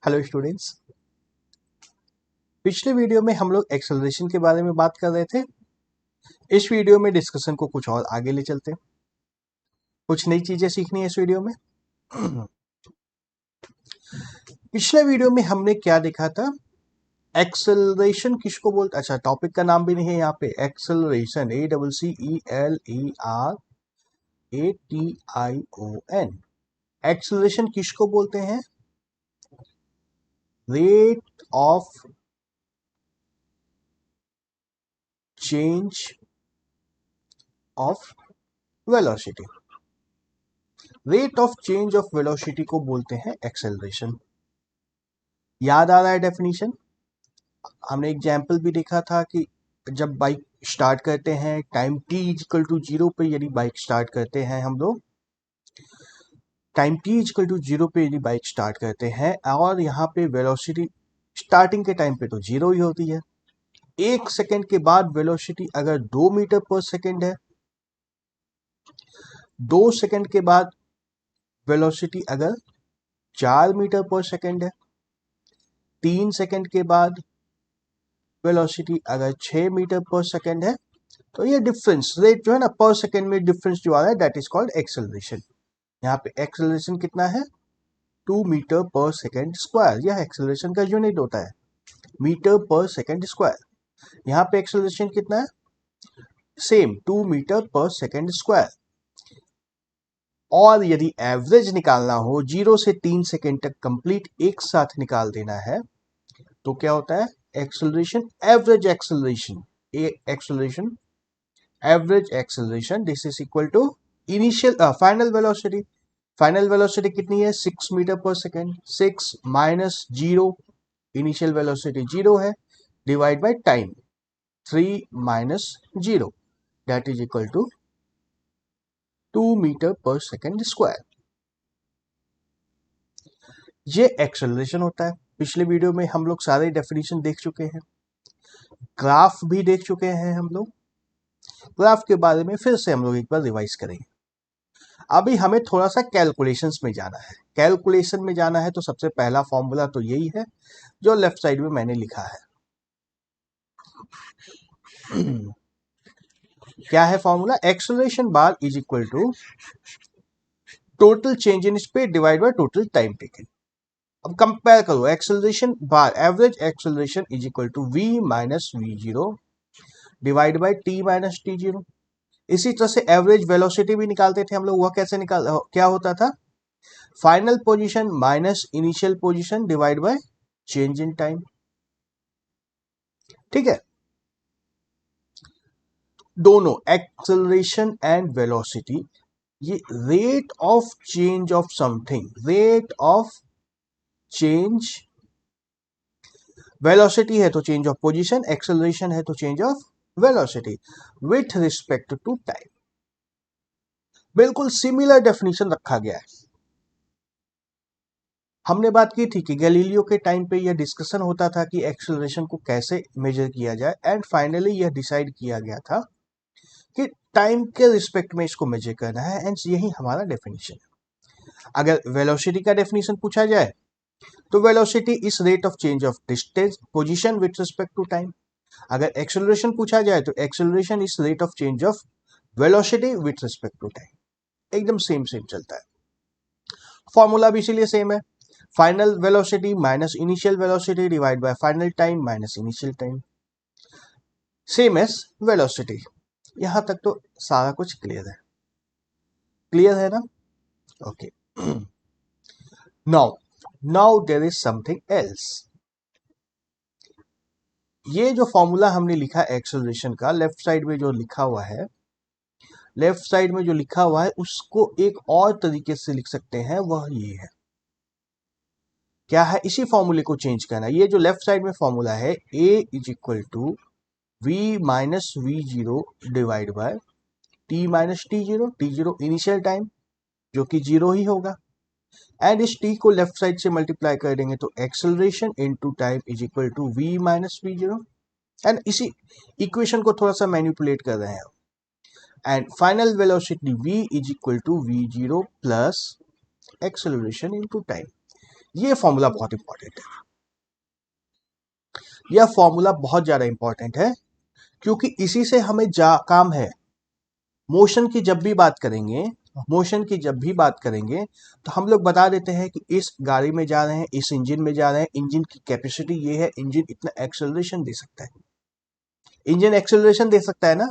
Hello students. पिछले video में हम लोग एक्सेलरेशन के बारे में बात कर रहे थे। इस वीडियो में डिस्कशन को कुछ और आगे ले चलते हैं। कुछ नई चीजें सीखनी है इस वीडियो में। पिछले वीडियो में हमने क्या देखा था? एक्सेलरेशन किसको बोलते, अच्छा टॉपिक का नाम भी नहीं है यहाँ पे, एक्सेलरेशन ACCELERATION। एक्सेलरेशन किसको बोलते हैं? Rate of change of velocity. Rate of change of velocity को बोलते हैं एक्सेलरेशन। याद आ रहा है डेफिनेशन? हमने एग्जाम्पल भी देखा था कि जब बाइक स्टार्ट करते हैं टाइम t इक्वल टू 0 पे, यदि बाइक स्टार्ट करते हैं हम लोग टाइम t इक्वल टू 0 पे, यदि बाइक स्टार्ट करते हैं और यहाँ पे वेलोसिटी स्टार्टिंग के टाइम पे तो 0 ही होती है। 1 सेकेंड के बाद वेलोसिटी अगर 2 मीटर पर सेकेंड है, 2 सेकेंड के बाद वेलोसिटी अगर 4 मीटर पर सेकेंड है, 3 सेकेंड के बाद वेलोसिटी अगर 6 मीटर पर सेकेंड है, तो ये डिफरेंस रेट जो है ना, पर सेकेंड में डिफरेंस जो आ रहा है, दैट इज कॉल्ड एक्सेलरेशन। यहाँ पे एक्सेलरेशन कितना है? 2 मीटर पर सेकेंड स्क्वायर। यह एक्सेलरेशन का यूनिट होता है, मीटर पर सेकेंड स्क्वायर। यहाँ पे एक्सेलरेशन कितना है? Same 2 metre per second square. और यदि एवरेज निकालना हो, 0 से 3 सेकेंड तक कंप्लीट एक साथ निकाल देना है, तो क्या होता है? Acceleration, average acceleration, acceleration average acceleration, this is equal to initial final velocity. Final velocity कितनी है? 6 metre per second. 6 minus 0, initial velocity 0 है, divide by time 3 minus 0, that is equal to 2 metre per second square. ये acceleration होता है। पिछले video में हम लोग सारे डेफिनेशन देख चुके हैं, ग्राफ भी देख चुके हैं हम लोग। ग्राफ के बारे में फिर से हम लोग एक बार रिवाइज करेंगे। अभी हमें थोड़ा सा कैलकुलेशंस में जाना है। कैलकुलेशन में जाना है तो सबसे पहला फॉर्मूला तो यही है जो लेफ्ट साइड में मैंने लिखा है। क्या है formula? Acceleration bar is equal to total change in speed divide by total time taken. अब कंपेयर करो, acceleration bar average acceleration is equal to v minus v0 divide by t minus t0। इसी तरह से average velocity भी निकालते थे हम लोग। वह कैसे क्या होता था? Final position minus initial position divide by change in time. ठीक है, दोनों एक्सेलरेशन एंड वेलोसिटी, ये rate of change of something, rate of change, velocity है तो चेंज ऑफ पोजीशन, एक्सेलरेशन है तो change of velocity with respect to time. बिल्कुल similar definition रखा गया है। हमने बात की थी कि गैलीलियो के टाइम पे यह डिस्कशन होता था कि एक्सेलरेशन को कैसे मेजर किया जाए, एंड फाइनली यह डिसाइड किया गया था कि टाइम के रिस्पेक्ट में इसको मेजर करना है, एंड यही हमारा डेफिनेशन है। अगर वेलोसिटी का डेफिनेशन पूछा जाए तो velocity is rate of change of distance position with respect to time. अगर एक्सेलरेशन पूछा जाए तो acceleration is rate of change of velocity with respect to time. एकदम सेम सेम चलता है। फॉर्मूला भी इसीलिए सेम है, final velocity minus initial velocity divide by final time minus initial time, same as velocity. यहां तक तो सारा कुछ क्लियर है। क्लियर है ना? Okay. Now there is something else. ये जो फॉर्मूला हमने लिखा एक्सेलरेशन का, लेफ्ट साइड में जो लिखा हुआ है, लेफ्ट साइड में जो लिखा हुआ है उसको एक और तरीके से लिख सकते हैं, वह ये है। क्या है? इसी फॉर्मूले को चेंज करना। ये जो लेफ्ट साइड में फॉर्मूला है, a is equal to v minus v0 divide by t minus t0 initial time जो कि 0 ही होगा, एंड इस t को लेफ्ट साइड से मल्टीप्लाई कर देंगे तो acceleration into time is equal to v minus v0। And इसी इक्वेशन को थोड़ा सा मैनिपुलेट कर रहे हैं, and final velocity v is equal to v0 plus acceleration into time. ये फॉर्मूला बहुत इंपॉर्टेंट है, यह फॉर्मूला बहुत ज्यादा इंपॉर्टेंट है, क्योंकि इसी से हमें काम है। मोशन की जब भी बात करेंगे, मोशन की जब भी बात करेंगे तो हम लोग बता देते हैं कि इस गाड़ी में जा रहे हैं, इस इंजन में जा रहे हैं, इंजन की कैपेसिटी ये है, इंजन इतना एक्सेलरेशन दे सकता है। इंजन एक्सेलरेशन दे सकता है ना,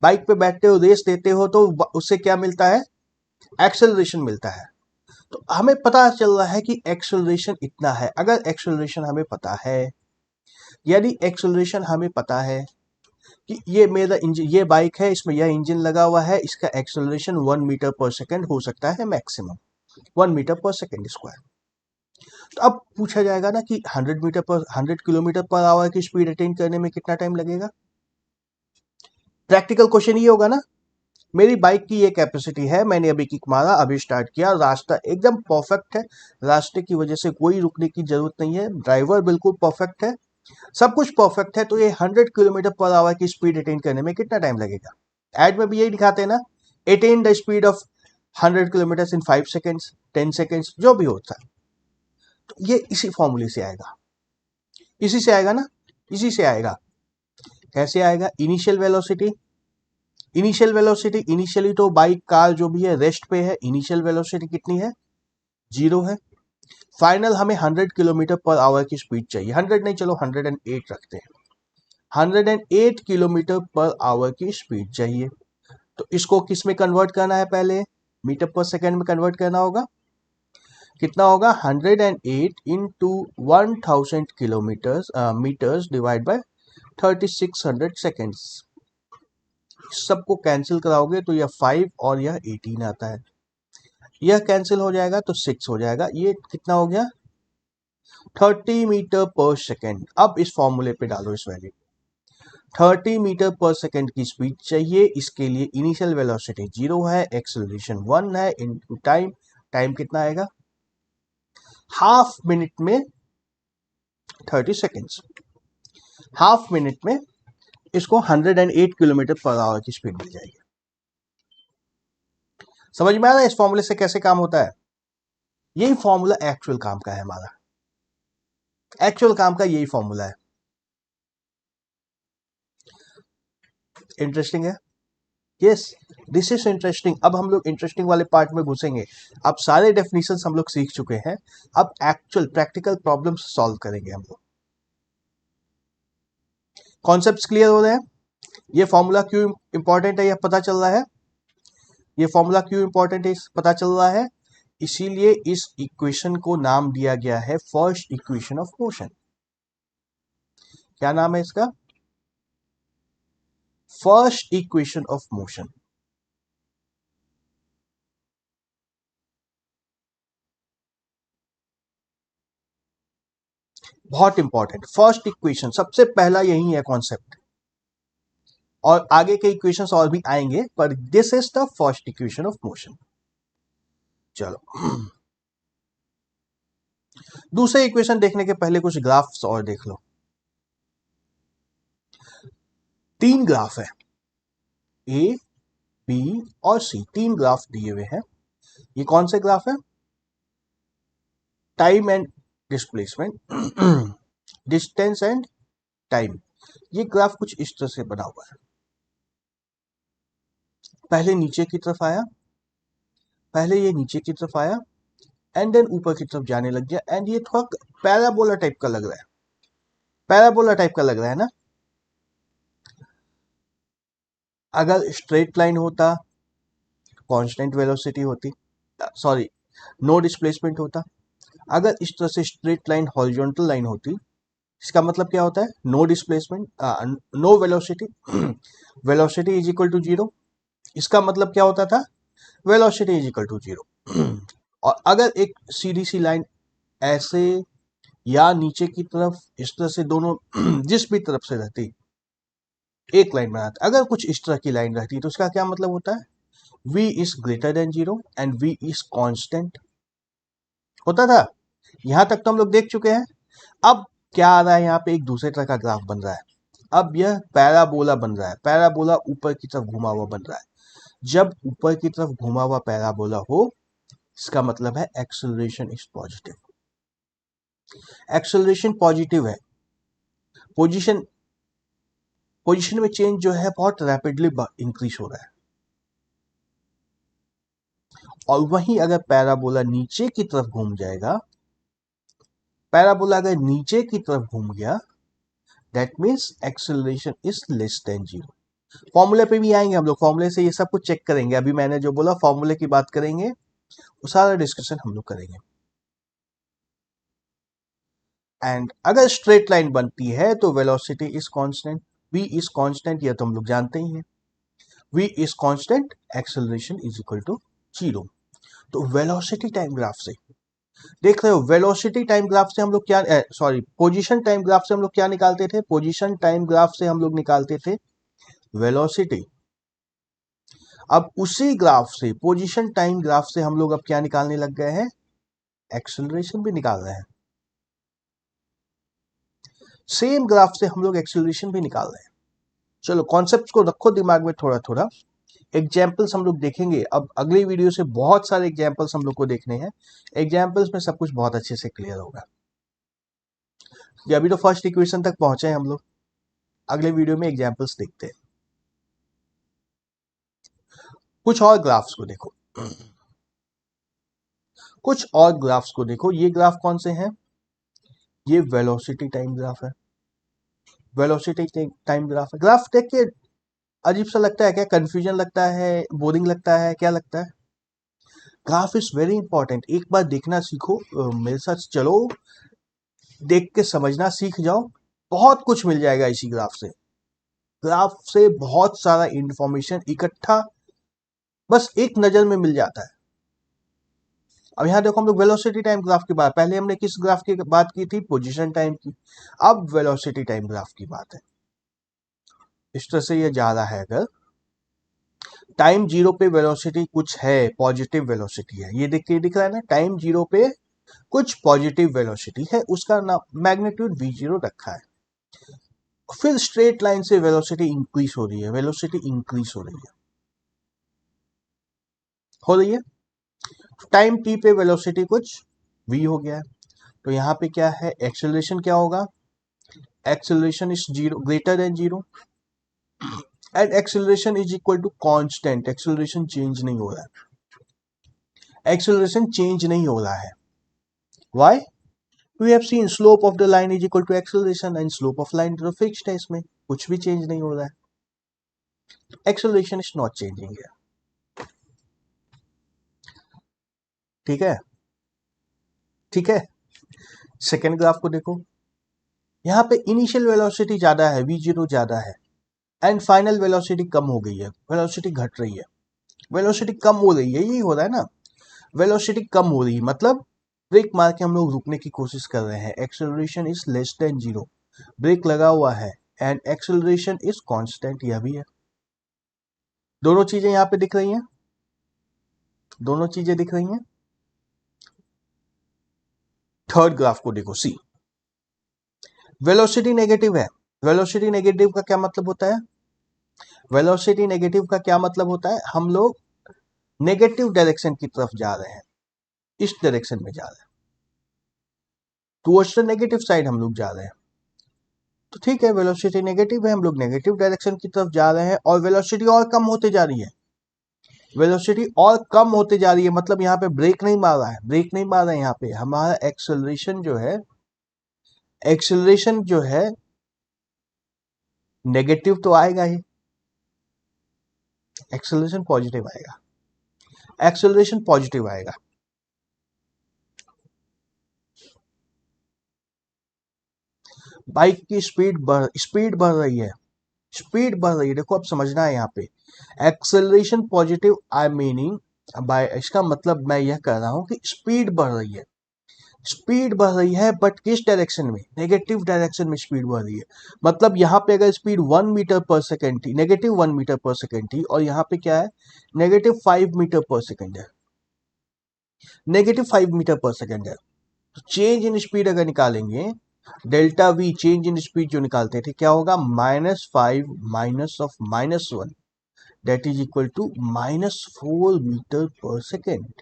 बाइक पे बैठते हो, रेस देते हो, तो उससे क्या मिलता है, एक्सेलरेशन मिलता है। तो हमें पता चल रहा है कि एक्सेलरेशन इतना है। अगर एक्सेलरेशन हमें पता है, यदि एक्सेलरेशन हमें पता है कि ये मेरा इंजन, ये बाइक है, इसमें यह इंजन लगा हुआ है, इसका एक्सेलरेशन 1 मीटर पर सेकेंड हो सकता है maximum, 1 metre per second square. तो अब पूछा जाएगा ना कि 100 किलोमीटर पर आवर की स्पीड अटेन करने में कितना टाइम लगेगा। प्रैक्टिकल क्वेश्चन ये होगा ना, मेरी बाइक की ये कैपेसिटी है, मैंने अभी किक मारा, अभी स्टार्ट किया, रास्ता एकदम परफेक्ट है, रास्ते की वजह से कोई रुकने की जरूरत नहीं है, ड्राइवर बिल्कुल परफेक्ट है, सब कुछ परफेक्ट है, तो ये 100 किलोमीटर पर आवर की स्पीड अटेन करने में कितना टाइम लगेगा। एड में भी यही दिखाते हैं ना, attain the speed of 100 kilometre in 5 seconds, 10 seconds, जो भी होता है। तो ये इसी फॉर्मूले से आएगा, इसी से आएगा ना, इसी से आएगा। कैसे आएगा, initial velocity, initial velocity, initially तो बाइक कार जो भी है रेस्ट पे है, इनिशियल वेलोसिटी कितनी है, 0 है। फाइनल हमें 100 किलोमीटर पर आवर की स्पीड चाहिए, 100 नहीं, चलो 108 रखते हैं, 108 किलोमीटर पर आवर की स्पीड चाहिए। तो इसको किस में कन्वर्ट करना है, पहले मीटर पर सेकेंड में कन्वर्ट करना होगा। कितना होगा, 108 into 1000 kilometres metres divide by 3600 seconds. सबको कैंसिल कराओगे तो यह 5 और यह 18 आता है, यह कैंसिल हो जाएगा तो 6 हो जाएगा, ये कितना हो गया, 30 मीटर पर सेकेंड। अब इस फॉर्मूले पे डालो इस वैल्यू, 30 मीटर पर सेकेंड की स्पीड चाहिए, इसके लिए इनिशियल वेलोसिटी 0 है, एक्सेलरेशन 1 है, इनटू टाइम, टाइम कितना आएगा, हाफ मिनट में 30 सेकेंड्स, हाफ मिनट में इसको 108 किलोमीटर पर आवर की स्पीड मिल जाएगी। समझ में आ रहा है इस फॉर्मूले से कैसे काम होता है। यही फॉर्मूला एक्चुअल काम का है, हमारा एक्चुअल काम का यही फॉर्मूला है। इंटरेस्टिंग है, यस, दिस इज इंटरेस्टिंग। अब हम लोग इंटरेस्टिंग वाले पार्ट में घुसेंगे। अब सारे डेफिनेशंस हम लोग सीख चुके हैं, अब एक्चुअल प्रैक्टिकल प्रॉब्लम्स सॉल्व करेंगे हम लोग। कॉन्सेप्ट्स क्लियर हो रहे हैं, ये फॉर्मूला क्यों इंपॉर्टेंट है यह पता चल रहा है, ये फॉर्मूला क्यों इंपॉर्टेंट है पता चल रहा है, इसीलिए इस इक्वेशन को नाम दिया गया है फर्स्ट इक्वेशन ऑफ मोशन। क्या नाम है इसका, फर्स्ट इक्वेशन ऑफ मोशन। बहुत इंपॉर्टेंट, फर्स्ट इक्वेशन, सबसे पहला यही है कॉन्सेप्ट, और आगे के इक्वेशंस और भी आएंगे, पर this is the first equation of motion. चलो दूसरे इक्वेशन देखने के पहले कुछ ग्राफ्स और देख लो। 3 ग्राफ है, ए, बी और सी, 3 ग्राफ दिए हुए हैं। ये कौन से ग्राफ है, time and displacement, distance and time. ये ग्राफ कुछ इस तरह से बना हुआ है, पहले नीचे की तरफ आया, पहले ये नीचे की तरफ आया, एंड देन ऊपर की तरफ जाने लग गया, एंड ये थोड़ा पैराबोला टाइप का लग रहा है, पैराबोला टाइप का लग रहा है ना। अगर स्ट्रेट लाइन होता, कांस्टेंट वेलोसिटी होती, सॉरी नो डिस्प्लेसमेंट होता। अगर इस तरह से स्ट्रेट लाइन हॉरिजॉन्टल लाइन होती, इसका मतलब क्या होता है, no displacement, no velocity, velocity is equal to 0। इसका मतलब क्या होता था, वेलोसिटी इज इक्वल टू 0। और अगर एक सीधी सी लाइन ऐसे या नीचे की तरफ इस तरह से दोनों जिस भी तरफ से रहती, एक लाइन बनाते, अगर कुछ इस तरह की लाइन रहती, तो उसका क्या मतलब होता है, v is greater then 0 and v is constant होता था। यहां तक तो हम लोग देख चुके हैं। अब क्या आ रहा है, यहाँ पे एक दूसरे तरह का ग्राफ बन रहा है, अब यह पैराबोला बन रहा है, पैराबोला ऊपर की तरफ घुमा हुआ बन रहा है। जब ऊपर की तरफ घुमा हुआ पैराबोला हो, इसका मतलब है acceleration is positive. Acceleration positive है, पोजीशन पोजीशन में चेंज जो है बहुत रैपिडली इंक्रीज हो रहा है। और वहीं अगर पैराबोला नीचे की तरफ घूम जाएगा, पैराबोला अगर नीचे की तरफ घूम गया, that means acceleration is less than zero. फॉर्मूले पे भी आएंगे हम लोग, फॉर्मूले से ये सब कुछ चेक करेंगे। अभी मैंने जो बोला फॉर्मूले की बात करेंगे, वो सारा डिस्कशन हम लोग करेंगे। एंड अगर स्ट्रेट लाइन बनती है तो velocity is constant, v is constant, ये तो हम लोग जानते ही हैं। v is constant, acceleration is equal to zero. तो वेलोसिटी टाइम ग्राफ से देख रहे हो, वेलोसिटी टाइम ग्राफ से हम लोग क्या, सॉरी, पोजीशन टाइम ग्राफ से हम लोग क्या निकालते थे, पोजीशन टाइम ग्राफ से हम लोग निकालते थे वेलोसिटी। अब उसी ग्राफ से, पोजीशन टाइम ग्राफ से हम लोग अब क्या निकालने लग गए हैं, एक्सेलरेशन भी निकाल रहे हैं। सेम ग्राफ से हम लोग एक्सेलरेशन भी निकाल रहे हैं। चलो कॉन्सेप्ट्स को रखो दिमाग में थोड़ा थोड़ा। एग्जाम्पल्स हम लोग देखेंगे, अब अगली वीडियो से बहुत सारे एग्जाम्पल्स हम लोग को देखने हैं। एग्जाम्पल्स में सब कुछ बहुत अच्छे से क्लियर होगा। कि अभी तो फर्स्ट इक्वेशन तक पहुंचे हैं हम लोग, अगले वीडियो में एग्जाम्पल्स देखते हैं। कुछ और ग्राफ्स को देखो, कुछ और ग्राफ्स को देखो। ये ग्राफ कौन से हैं, ये वेलोसिटी टाइम ग्राफ है। वेलोसिटी टाइम ग्राफ है। ग्राफ देख के अजीब सा लगता है क्या, कंफ्यूजन लगता है, बोरिंग लगता है, क्या लगता है? Graph is very important. एक बार देखना सीखो, मेरे साथ चलो, देख के समझना सीख जाओ, बहुत कुछ मिल जाएगा इसी ग्राफ से। ग्राफ से बहुत सारा इंफॉर्मेशन इकट्ठा बस एक नजर में मिल जाता है। अब यहां देखो, हम लोग वेलोसिटी टाइम ग्राफ की बात, पहले हमने किस ग्राफ की बात की थी, पोजीशन टाइम की। अब वेलोसिटी टाइम ग्राफ की बात है। इस तरह से ये जा रहा है। अगर टाइम जीरो पे वेलोसिटी कुछ है, पॉजिटिव वेलोसिटी है, ये दिख रहा है ना, टाइम जीरो पे कुछ पॉजिटिव वेलोसिटी है, उसका नाम मैग्नीट्यूड v0 रखा है। फिर स्ट्रेट लाइन से वेलोसिटी इंक्रीज हो रही है, वेलोसिटी इंक्रीज हो रही है। टाइम t पे वेलोसिटी कुछ v हो गया है। तो यहाँ पे क्या है, एक्सेलरेशन क्या होगा, acceleration is zero, greater than zero, and acceleration is equal to constant. Acceleration change नहीं हो रहा है, एक्सेलरेशन चेंज नहीं हो रहा है। Why? We have seen slope of the line is equal to acceleration, and slope of line तो fixed है, इसमें कुछ भी चेंज नहीं हो रहा है। एक्सेलरेशन इज नॉट चेंजिंग है। ठीक है, ठीक है। सेकेंड ग्राफ को देखो, यहाँ पे इनिशियल वेलोसिटी ज्यादा है, v0 ज्यादा है, एंड फाइनल वेलोसिटी कम हो गई है, वेलोसिटी घट रही है। वेलोसिटी कम हो रही है, यही हो रहा है ना, वेलोसिटी कम हो रही है, मतलब ब्रेक मार के हम लोग रुकने की कोशिश कर रहे हैं। Acceleration is less than zero, brake लगा हुआ है, एंड एक्सेलरेशन इज कांस्टेंट, यह भी है। दोनों चीजें यहाँ पे दिख रही हैं, दोनों चीजें दिख रही हैं। थर्ड ग्राफ को देखो, सी, वेलोसिटी नेगेटिव है। वेलोसिटी नेगेटिव का क्या मतलब होता है, वेलोसिटी नेगेटिव का क्या मतलब होता है, हम लोग नेगेटिव डायरेक्शन की तरफ जा रहे हैं, इस डायरेक्शन में जा रहे हैं, टुवर्ड्स द नेगेटिव साइड हम लोग जा रहे हैं। तो ठीक है, वेलोसिटी नेगेटिव है, हम लोग नेगेटिव डायरेक्शन की तरफ जा रहे हैं, और वेलोसिटी और कम होते जा रही है, वेलोसिटी और कम होते जा रही है, मतलब यहाँ पे ब्रेक नहीं मार रहा है, ब्रेक नहीं मार रहा है। यहाँ पे हमारा एक्सेलरेशन जो है, एक्सेलरेशन जो है नेगेटिव तो आएगा ही, एक्सेलरेशन पॉजिटिव आएगा, एक्सेलरेशन पॉजिटिव आएगा। बाइक की स्पीड बढ़ रही है, स्पीड बढ़ रही है। देखो अब समझना है यहाँ पे, एक्सेलरेशन पॉजिटिव आई मीनिंग बाय, इसका मतलब मैं यह कह रहा हूं कि स्पीड बढ़ रही है, स्पीड बढ़ रही है, बट किस डायरेक्शन में, नेगेटिव डायरेक्शन में स्पीड बढ़ रही है। मतलब यहाँ पे अगर स्पीड 1 मीटर पर सेकेंड थी, नेगेटिव 1 मीटर पर सेकेंड थी, और यहाँ पे क्या है, नेगेटिव 5 मीटर पर सेकेंड है, नेगेटिव 5 मीटर पर सेकेंड है। तो चेंज इन स्पीड अगर निकालेंगे, delta V, change in speed जो निकालते थे, क्या होगा, -5 minus of -1, that is equal to -4 metre per second.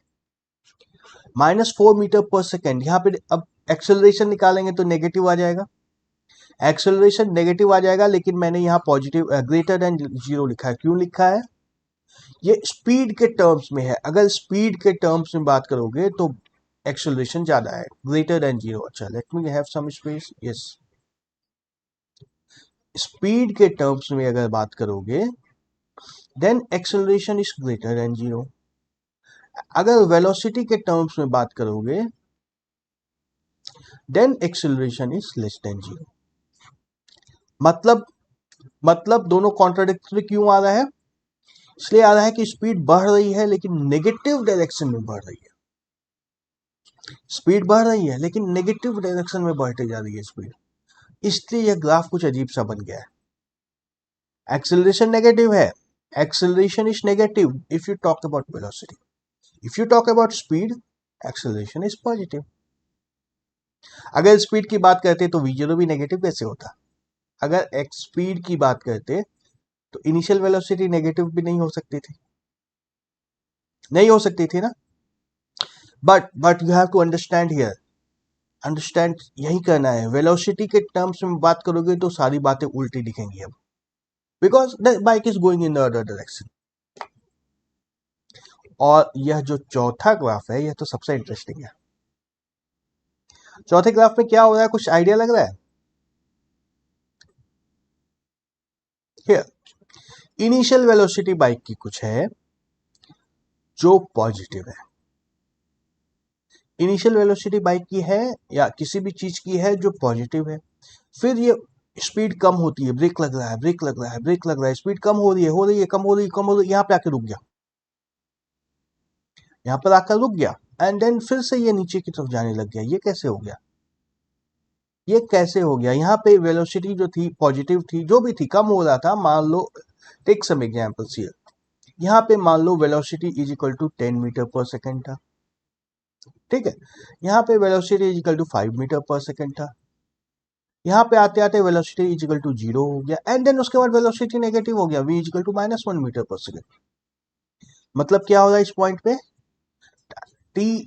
-4 metre per second. यहाँ पे अब एक्सेलरेशन निकालेंगे तो नेगेटिव आ जाएगा, एक्सेलरेशन नेगेटिव आ जाएगा, लेकिन मैंने यहाँ पॉजिटिव ग्रेटर देन जीरो लिखा है। क्यों लिखा है? ये स्पीड के टर्म्स में है। अगर स्पीड के टर्म्स में बात करोगे तो एक्सेलरेशन ज्यादा है, ग्रेटर देन जीरो। अच्छा, let me have some space. Yes, speed के टर्म्स में अगर बात करोगे then acceleration is greater than zero. अगर वेलोसिटी के टर्म्स में बात करोगे then acceleration is less than zero. मतलब दोनों कॉन्ट्राडिक्टरी क्यों आ रहा है? इसलिए आ रहा है कि स्पीड बढ़ रही है लेकिन नेगेटिव डायरेक्शन में बढ़ रही है। स्पीड बढ़ रही है लेकिन नेगेटिव डायरेक्शन में बढ़ते जा रही है स्पीड, इसलिए यह ग्राफ कुछ अजीब सा बन गया है। एक्सेलरेशन नेगेटिव है, acceleration is negative if you talk about velocity, if you talk about speed acceleration is positive. अगर स्पीड की बात करते तो v0 भी नेगेटिव कैसे होता? अगर एक्स स्पीड की बात करते तो इनिशियल वेलोसिटी नेगेटिव भी नहीं हो सकती थी, नहीं हो सकती थी ना। But you have to understand here, understand यही करना है। वेलोसिटी के टर्म्स में बात करोगे तो सारी बातें उल्टी दिखेंगी अब, because the bike is going in the other direction. और यह जो चौथा ग्राफ है यह तो सबसे इंटरेस्टिंग है। चौथे ग्राफ में क्या हो रहा है, कुछ आइडिया लग रहा है? हियर इनिशियल वेलोसिटी बाइक की कुछ है जो पॉजिटिव है, इनिशियल वेलोसिटी बाइक की है या किसी भी चीज की है जो पॉजिटिव है। फिर ये स्पीड कम होती है, ब्रेक लग रहा है, ब्रेक लग रहा है, ब्रेक लग रहा है, स्पीड कम हो रही है, हो रही है, कम हो रही है, कम हो रही है, यहाँ पे आके रुक गया, यहाँ पर आकर रुक गया, एंड देन फिर से ये नीचे की तरफ जाने लग गया। ये कैसे हो गया? ये कैसे हो गया? यहाँ पे वेलोसिटी जो थी पॉजिटिव थी, जो भी थी, कम हो रहा था। मान लो, टेक सम एग्जांपल्स हियर। यहाँ पे मान लो velocity is equal to 10 metre per second था, ठीक है। यहाँ पे velocity is equal to 5 metre per second था। यहाँ पे आते आते वेलोसिटी इज इक्वल टू 0 हो गया, एंड देन उसके बाद वेलोसिटी नेगेटिव हो गया, v is equal to -1 metre per second. मतलब क्या हो रहा है इस पॉइंट पे? टी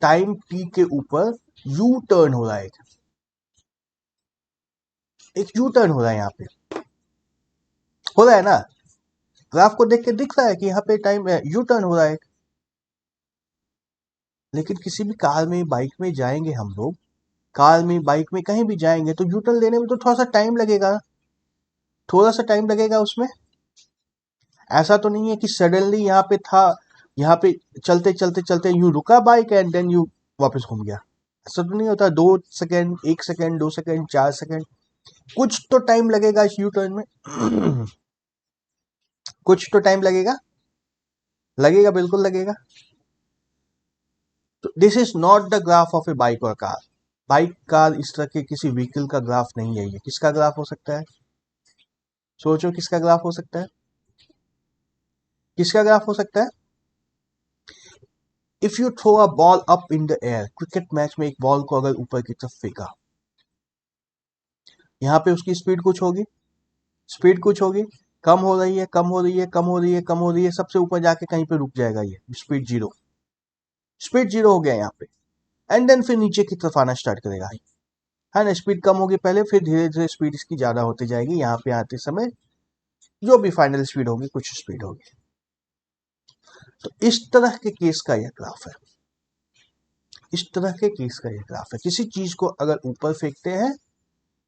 टाइम टी के ऊपर यू टर्न हो रहा है, एक यू टर्न हो रहा है, यहाँ पे हो रहा है ना। ग्राफ को देख के दिख रहा है कि यहाँ पे टाइम यू टर्न हो रहा है। लेकिन किसी भी कार में बाइक में जाएंगे हम लोग, कार में बाइक में कहीं भी जाएंगे तो यू टर्न लेने में तो थोड़ा सा टाइम लगेगा, थोड़ा सा टाइम लगेगा उसमें। ऐसा तो नहीं है कि सडनली यहाँ पे था, यहाँ पे चलते चलते चलते यू रुका बाइक एंड देन यू वापस घूम गया। ऐसा तो नहीं होता। 2 सेकेंड, 1 सेकेंड, 2 सेकेंड, 4 सेकेंड, कुछ तो टाइम लगेगा इस यू टर्न में। कुछ तो टाइम लगेगा, लगेगा, बिल्कुल लगेगा। तो this is not the graph of A bike और कार। बाइक कार इस तरह के किसी व्हीकल का ग्राफ नहीं है। ये किसका ग्राफ हो सकता है? सोचो किसका ग्राफ हो सकता है, किसका ग्राफ हो सकता है? If you throw a ball up in the air, cricket match में एक बॉल को अगर ऊपर की तरफ फेंका, यहाँ पे उसकी स्पीड कुछ होगी, स्पीड कुछ होगी, कम हो रही है, कम हो रही है, कम हो रही है, कम हो रही है, सबसे ऊपर जाके कहीं पे रुक जाएगा, ये स्पीड जीरो, स्पीड जीरो हो गया यहाँ पे। एंड देन फिर नीचे की तरफ आना स्टार्ट करेगा, है ना। स्पीड कम होगी पहले, फिर धीरे धीरे स्पीड इसकी ज्यादा होती जाएगी। यहाँ पे आते समय जो भी फाइनल स्पीड होगी, कुछ स्पीड होगी। तो इस तरह के केस का यह ग्राफ है, इस तरह के केस का यह ग्राफ है। किसी चीज को अगर ऊपर फेंकते हैं,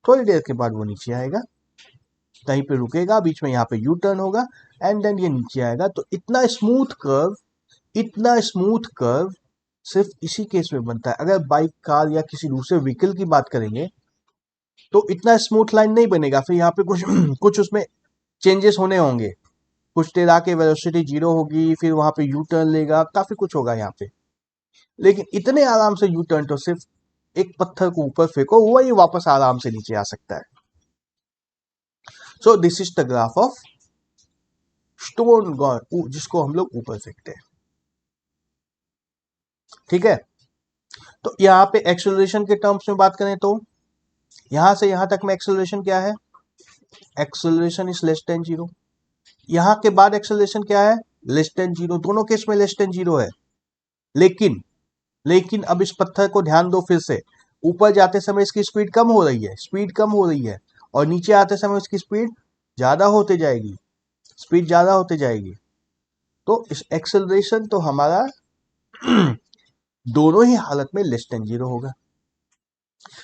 थोड़ी देर के बाद वो नीचे आएगा, कहीं पे रुकेगा, बीच में यहाँ पे यू टर्न होगा, एंड देन ये नीचे आएगा। तो इतना स्मूथ कर्व, इतना स्मूथ कर्व सिर्फ इसी केस में बनता है। अगर बाइक, कार या किसी दूसरे व्हीकल की बात करेंगे तो इतना स्मूथ लाइन नहीं बनेगा। फिर यहाँ पे कुछ कुछ उसमें चेंजेस होने होंगे, कुछ देर आके वेलोसिटी जीरो होगी, फिर वहां पे यू टर्न लेगा, काफी कुछ होगा यहाँ पे। लेकिन इतने आराम से यू टर्न तो सिर्फ एक पत्थर को ऊपर फेंको, वही वापस आराम से नीचे आ सकता है। So this is the graph of stone God, जिसको हम लोग ऊपर फेंकते हैं, ठीक है। तो यहाँ पे एक्सेलरेशन के टर्म्स में बात करें तो यहां से यहां तक में एक्सेलरेशन क्या है? Acceleration is less than zero. यहां के बाद एक्सेलरेशन क्या है? Less than zero. दोनों केस में लेस देन जीरो है। लेकिन लेकिन अब इस पत्थर को ध्यान दो, फिर से ऊपर जाते समय इसकी स्पीड कम हो रही है, स्पीड कम हो रही है, और नीचे आते समय इसकी स्पीड ज्यादा होते जाएगी, स्पीड ज्यादा होते जाएगी। तो इस एक्सेलरेशन तो हमारा दोनों ही हालत में लेस देन जीरो होगा।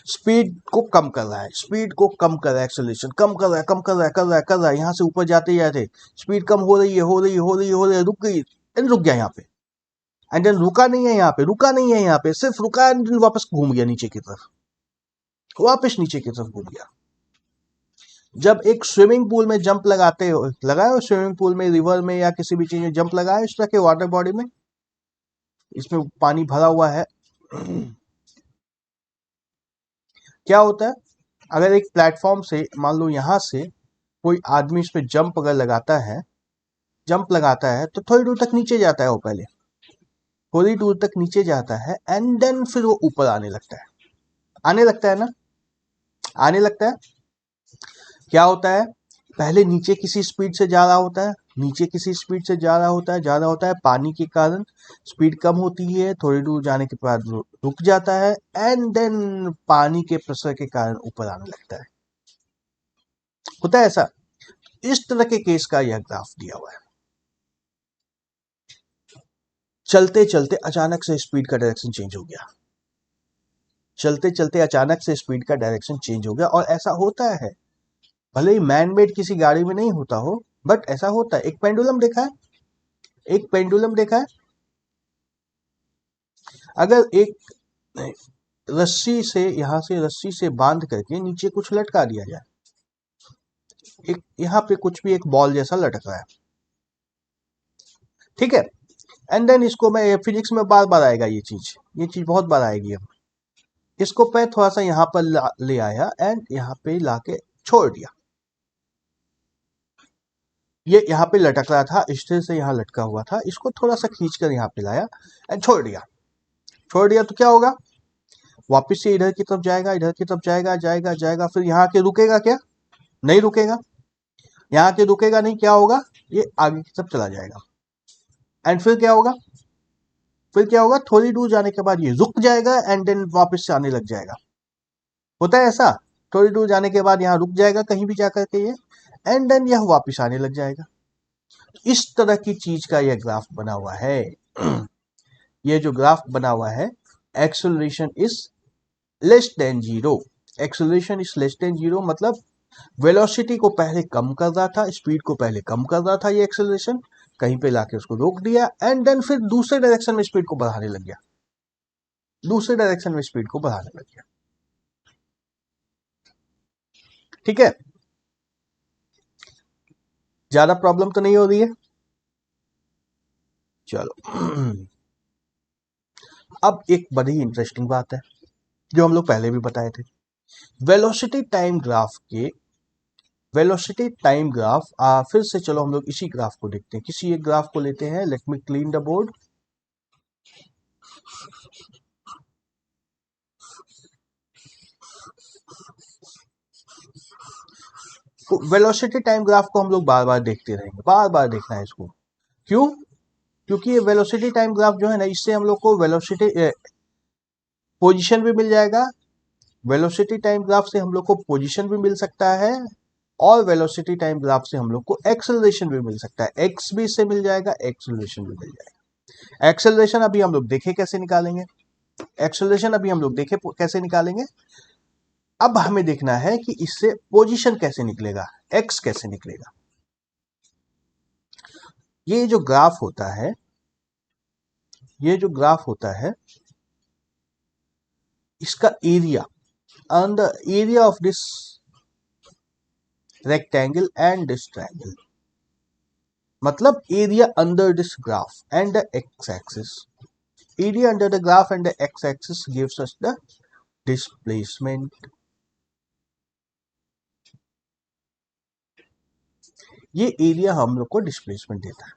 स्पीड को कम कर रहा है, स्पीड को कम कर रहा है, एक्सेलरेशन कम कर रहा है, कम कर रहा है, कर रहा है, कर रहा है, यहां से ऊपर जाते जाते स्पीड कम हो रही है, हो रही है, हो रही है, हो रही है, रुक गई, रुक गया यहाँ पे, एंड देन रुका नहीं है यहाँ पे, रुका नहीं है यहाँ पे, सिर्फ रुका एंड देन वापस घूम गया नीचे की तरफ, वापस नीचे की तरफ घूम गया। जब एक स्विमिंग पूल में जंप लगाते हो, लगाए हो स्विमिंग पूल में, रिवर में, या किसी भी चीज में जंप लगाए इस तरह के वाटर बॉडी में, इसमें पानी भरा हुआ है, क्या होता है, अगर एक प्लेटफॉर्म से मान लो यहां से कोई आदमी इस पे जंप अगर लगाता है, जंप लगाता है, तो थोड़ी दूर तक नीचे जाता है, वो पहले थोड़ी दूर तक नीचे जाता है एंड देन फिर वो ऊपर आने लगता है, आने लगता है ना, आने लगता है। क्या होता है, पहले नीचे किसी स्पीड से जा रहा होता है, नीचे किसी स्पीड से जा रहा होता है, जा रहा होता है, पानी के कारण स्पीड कम होती है, थोड़ी दूर जाने के बाद रुक जाता है एंड देन पानी के प्रेशर के कारण ऊपर आने लगता है, होता है ऐसा। इस तरह के केस का यह ग्राफ दिया हुआ है। चलते चलते अचानक से स्पीड का डायरेक्शन चेंज हो गया, चलते चलते अचानक से स्पीड का डायरेक्शन चेंज हो गया, और ऐसा होता है, भले ही मैन मेड किसी गाड़ी में नहीं होता हो, बट ऐसा होता है। एक पेंडुलम देखा है, एक पेंडुलम देखा है, अगर एक रस्सी से, यहां से रस्सी से बांध करके नीचे कुछ लटका दिया जाए, एक यहाँ पे कुछ भी एक बॉल जैसा लटक रहा है, ठीक है, एंड देन इसको मैं, फिजिक्स में बार बार आएगा ये चीज बहुत बार आएगी। अब इसको मैं थोड़ा सा यहाँ पर ले आया एंड यहाँ पे लाके छोड़ दिया, ये यहाँ पे लटक रहा था, स्थिर से यहाँ लटका हुआ था, इसको थोड़ा सा खींच कर यहाँ पे लाया एंड छोड़ दिया, छोड़ दिया तो क्या होगा, वापस से इधर की तरफ जाएगा, इधर की तरफ जाएगा, जाएगा जाएगा, फिर यहाँ के रुकेगा क्या, नहीं रुकेगा, यहाँ के रुकेगा नहीं, क्या होगा, ये आगे की तरफ चला जाएगा, एंड फिर क्या होगा, फिर क्या होगा, थोड़ी दूर जाने के बाद ये रुक जाएगा एंड देन वापस से आने लग जाएगा, होता है ऐसा, थोड़ी दूर जाने के बाद यहाँ रुक जाएगा कहीं भी जाकर के ये, एंड देन यह वापस आने लग जाएगा। इस तरह की चीज का यह ग्राफ बना हुआ है। ये जो ग्राफ बना हुआ है, acceleration is less than zero, acceleration is less than zero, मतलब वेलोसिटी को पहले कम कर रहा था, स्पीड को पहले कम कर रहा था, ये एक्सेलरेशन कहीं पे लाके उसको रोक दिया एंड देन फिर दूसरे डायरेक्शन में स्पीड को बढ़ाने लग गया, दूसरे डायरेक्शन में स्पीड को बढ़ाने लग गया, ठीक है। ज्यादा प्रॉब्लम तो नहीं हो रही है, चलो। अब एक बड़ी इंटरेस्टिंग बात है जो हम लोग पहले भी बताए थे, वेलोसिटी टाइम ग्राफ के, वेलोसिटी टाइम ग्राफ, फिर से चलो हम लोग इसी ग्राफ को देखते हैं, किसी एक ग्राफ को लेते हैं, let me clean the board. तो वेलोसिटी टाइम ग्राफ को हम लोग बार बार देखते रहेंगे, बार बार देखना है इसको, क्यों, क्योंकि ये वेलोसिटी टाइम ग्राफ जो है ना, इससे हम लोग को वेलोसिटी पोजीशन भी मिल जाएगा, वेलोसिटी टाइम ग्राफ से हम लोग को पोजीशन भी मिल सकता है, और वेलोसिटी टाइम ग्राफ से हम लोग को एक्सेलरेशन भी मिल सकता है, एक्स भी इससे मिल जाएगा, एक्सेलरेशन भी मिल जाएगा। एक्सेलरेशन अभी हम लोग देखे कैसे निकालेंगे, एक्सेलरेशन अभी हम लोग देखे कैसे निकालेंगे, अब हमें देखना है कि इससे पोजीशन कैसे निकलेगा, एक्स कैसे निकलेगा। ये जो ग्राफ होता है, ये जो ग्राफ होता है, इसका area, and the area of this rectangle and this triangle, मतलब area under this graph and the x-axis, area under the graph and the x-axis gives us the displacement। ये एरिया हम लोग को डिस्प्लेसमेंट देता है।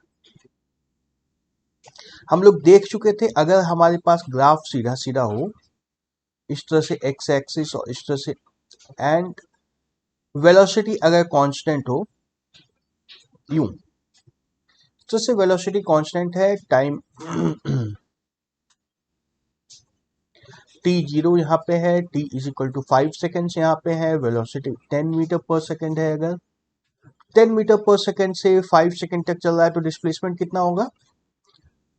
हम लोग देख चुके थे, अगर हमारे पास ग्राफ सीधा सीधा हो, इस तरह से एक्स एक्सिस और इस तरह से, एंड वेलोसिटी अगर कांस्टेंट हो, यूं तो से वेलोसिटी कांस्टेंट है, टाइम टी जीरो यहाँ पे है, T is equal to 5 seconds यहाँ पे है, वेलोसिटी 10 मीटर पर सेकेंड है। अगर 10 मीटर पर सेकेंड से 5 सेकेंड तक चल रहा है तो डिस्प्लेसमेंट कितना होगा,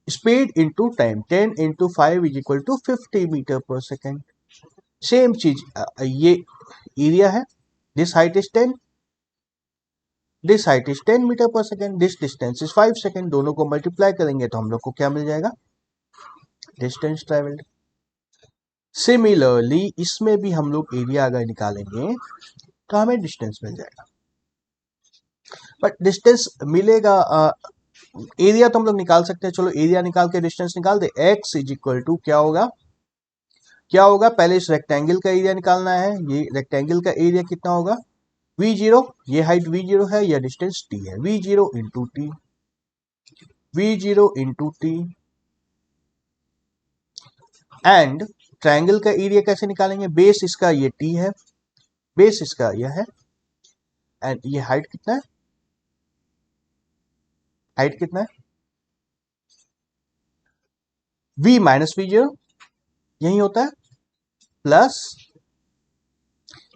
speed into time, 10 into 5 is equal to 50 metre per second. Same चीज ये एरिया है, this height is 10, this height is 10 metre per second, this distance is 5 second. दोनों को मल्टीप्लाई करेंगे तो हम लोग को क्या मिल जाएगा, डिस्टेंस ट्रेवल्ड। सिमिलरली इसमें भी हम लोग एरिया अगर निकालेंगे तो हमें डिस्टेंस मिल जाएगा, बट डिस्टेंस मिलेगा, एरिया तो हम लोग निकाल सकते हैं, चलो एरिया निकाल के डिस्टेंस निकाल दे। x इज इक्वल टू क्या होगा, क्या होगा, पहले इस रेक्टेंगल का एरिया निकालना है। ये रेक्टेंगल का एरिया कितना होगा, v0, ये हाइट v0 है, यह डिस्टेंस t है, v0 into T, v0 into T. And triangle का एरिया कैसे निकालेंगे, बेस इसका ये t है, बेस इसका यह है, एंड ये हाइट कितना है, हाइट कितना है, v माइनस v0 यही होता है, plus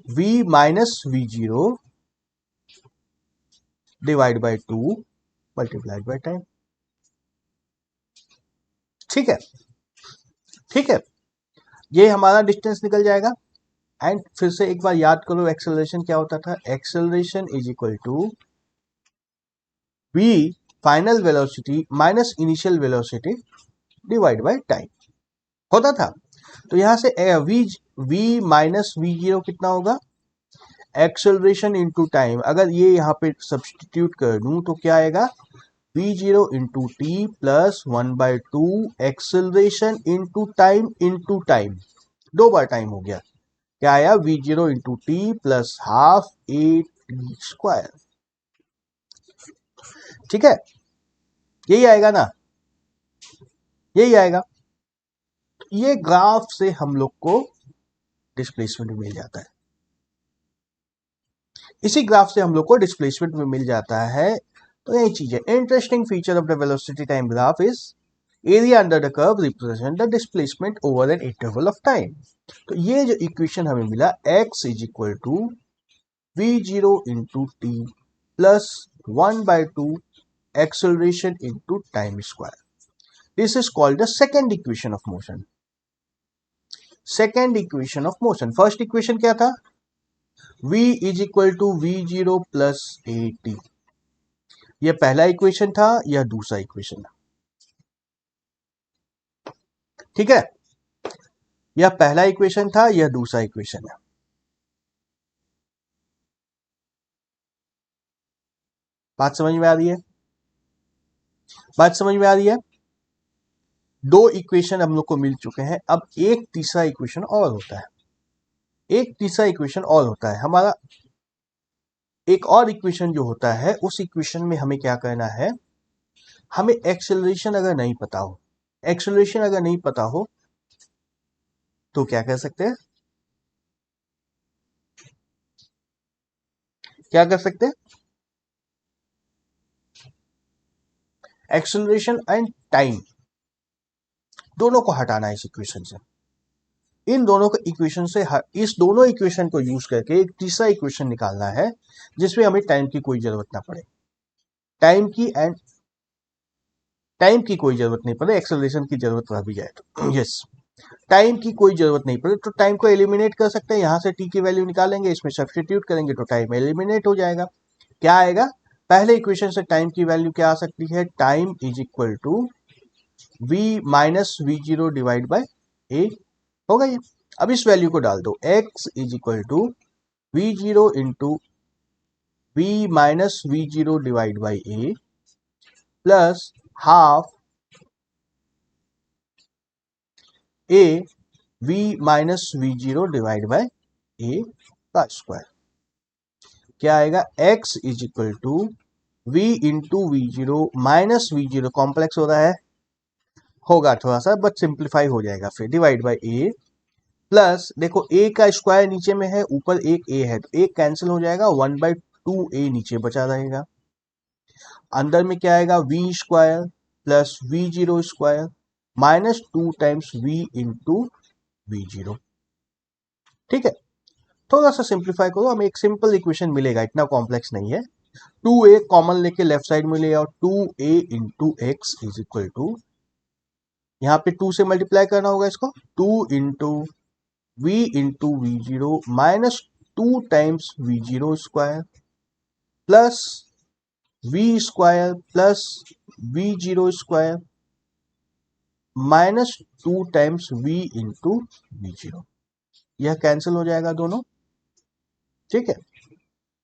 v minus v0 divide bye 2 multiplied by time. ठीक है, ठीक है, ये हमारा डिस्टेंस निकल जाएगा। एंड फिर से एक बार याद करो एक्सेलरेशन क्या होता था, acceleration is equal to v final velocity minus initial velocity divide by time होता था। तो यहां से v माइनस v0 कितना होगा, एक्सेलरेशन इंटू टाइम। अगर ये यहाँ पे सब्सटीट्यूट कर दूं तो क्या आएगा, v0 into T plus 1/2 acceleration into time, दो बार टाइम हो गया, क्या आया, v0 into T plus half A T square. ठीक है, यही आएगा ना, यही आएगा। ये ग्राफ से हम लोग को डिस्प्लेसमेंट मिल जाता है, इसी ग्राफ से हम लोग को डिस्प्लेसमेंट में मिल जाता है। तो यही चीज है, interesting feature of the velocity time graph is area under the curve represent the displacement over an interval of time. तो ये जो इक्वेशन हमें मिला, x is equal to v0 into T plus 1/2 acceleration into time square. This is called the second equation of motion. Second equation of motion. First equation क्या था, v is equal to v0 plus at. यह पहला equation था, यह दूसरा equation है। ठीक है, यह पहला इक्वेशन था, यह दूसरा इक्वेशन है। बात समझ में आ रही है, बात समझ में आ रही है। दो इक्वेशन हम लोग को मिल चुके हैं, अब एक तीसरा इक्वेशन और होता है, एक तीसरा इक्वेशन और होता है हमारा। एक और इक्वेशन जो होता है, उस इक्वेशन में हमें क्या करना है, हमें एक्सेलरेशन अगर नहीं पता हो, एक्सेलरेशन अगर नहीं पता हो तो क्या कर सकते हैं, क्या कर सकते हैं, एक्सेलरेशन एंड टाइम दोनों को हटाना है इस इक्वेशन से। इन दोनों को इक्वेशन से इस दोनों इक्वेशन को यूज करके एक तीसरा इक्वेशन निकालना है जिसमें हमें टाइम की कोई जरूरत ना पड़े, टाइम की कोई जरूरत नहीं पड़े, एक्सेलरेशन की जरूरत रह भी जाए तो यस, टाइम की कोई जरूरत नहीं पड़े तो टाइम को एलिमिनेट कर सकते हैं। यहां से टी की वैल्यू निकालेंगे, इसमें सब्सटीट्यूट करेंगे तो टाइम एलिमिनेट हो जाएगा। क्या आएगा, पहले इक्वेशन से टाइम की वैल्यू क्या आ सकती है, time is equal to v minus v0 divide by A होगा ये। अब इस वैल्यू को डाल दो, x is equal to v0 into v minus v0 divide by A plus half A v minus v0 divide by A का square. क्या आएगा, x is equal to v into v0 minus v0, complex हो रहा है, होगा थोड़ा सा but simplify हो जाएगा, फिर डिवाइड बाय ए प्लस, देखो a का स्क्वायर नीचे में है, ऊपर एक a है तो एक कैंसिल हो जाएगा, 1/2a नीचे बचा रहेगा। अंदर में क्या आएगा, v square plus v0 square minus 2 times v into v0। ठीक है, थोड़ा सा सिंप्लीफाई करो, हमें एक सिंपल इक्वेशन मिलेगा, इतना कॉम्प्लेक्स नहीं है। 2a कॉमन लेके लेफ्ट साइड में ले आओ, 2a into x is equal to, यहाँ पे 2 से मल्टीप्लाई करना होगा इसको, 2 into v into v0 minus 2 times v0 square plus v square plus v0 square minus 2 times v into v0। यह कैंसिल हो जाएगा दोनों, ठीक है,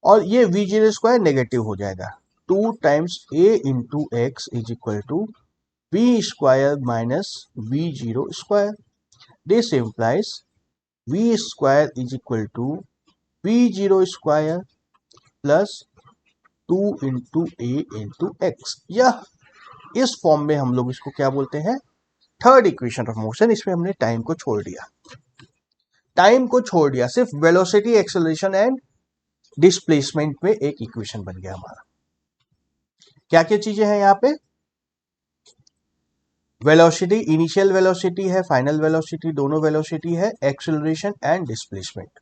और ये v0 स्क्वायर नेगेटिव हो जाएगा। 2 times a into x is equal to v square minus v0 square. This implies v square is equal to v0 square plus 2 into a into x. यह इस फॉर्म में हम लोग इसको क्या बोलते हैं, थर्ड इक्वेशन ऑफ मोशन। इसमें हमने टाइम को छोड़ दिया, टाइम को छोड़ दिया, सिर्फ वेलोसिटी, एक्सेलरेशन एंड डिस्प्लेसमेंट में एक इक्वेशन बन गया हमारा। क्या क्या चीजें हैं यहाँ पे, वेलोसिटी, इनिशियल वेलोसिटी है, फाइनल वेलोसिटी, दोनों वेलोसिटी है, एक्सेलरेशन एंड डिस्प्लेसमेंट।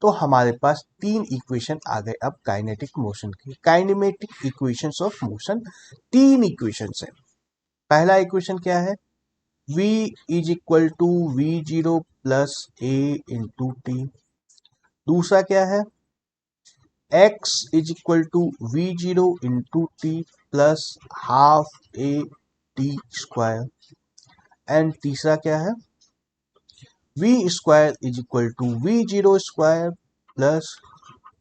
तो हमारे पास 3 इक्वेशन आ गए अब काइनेटिक मोशन की, kinematic equations of motion. 3 equations है। पहला इक्वेशन क्या है, v is equal to v0 plus a into T. दूसरा क्या है, x is equal to v0 into T plus half a T square. And तीसरा क्या है, v square is equal to v0 square plus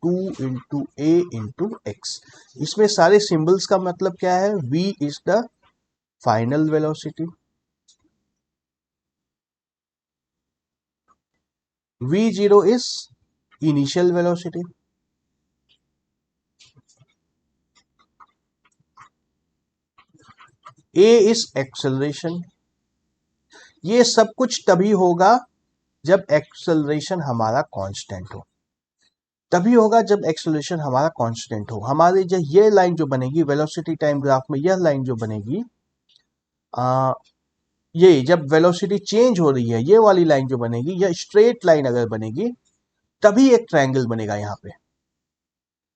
2 into a into x. इसमें सारे symbols का मतलब क्या है, v is the final velocity, v0 is initial velocity, a is acceleration। ये सब कुछ तभी होगा जब एक्सेलरेशन हमारा कांस्टेंट हो, तभी होगा जब एक्सेलरेशन हमारा कांस्टेंट हो। हमारी जो ये लाइन जो बनेगी वेलोसिटी टाइम ग्राफ में, यह लाइन जो बनेगी, ये जब वेलोसिटी चेंज हो रही है, ये वाली लाइन जो बनेगी, यह स्ट्रेट लाइन अगर बनेगी तभी एक ट्रायंगल बनेगा यहाँ पे,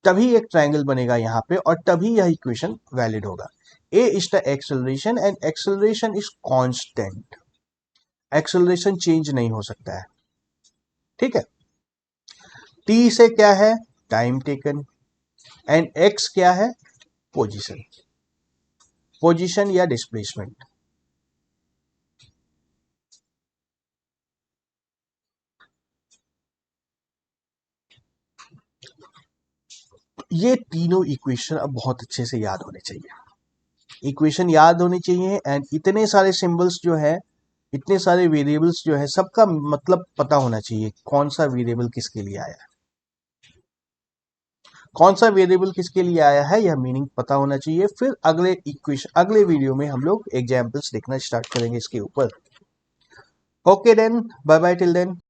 तभी एक ट्रायंगल बनेगा यहाँ पे, और तभी यह इक्वेशन वैलिड होगा। a is the acceleration and acceleration is constant, acceleration change नहीं हो सकता है, ठीक है। t से क्या है, टाइम टेकन, एंड x क्या है, पोजीशन, पोजीशन या डिस्प्लेसमेंट। ये तीनों इक्वेशन अब बहुत अच्छे से याद होने चाहिए, इक्वेशन याद होनी चाहिए, एंड इतने सारे सिंबल्स जो है, इतने सारे वेरिएबल्स जो है, सबका मतलब पता होना चाहिए, कौन सा वेरिएबल किसके लिए आया है, कौन सा वेरिएबल किसके लिए आया है, यह मीनिंग पता होना चाहिए। फिर अगले इक्वेशन, अगले वीडियो में हम लोग एग्जाम्पल्स देखना स्टार्ट करेंगे इसके ऊपर। Okay then, bye bye till then.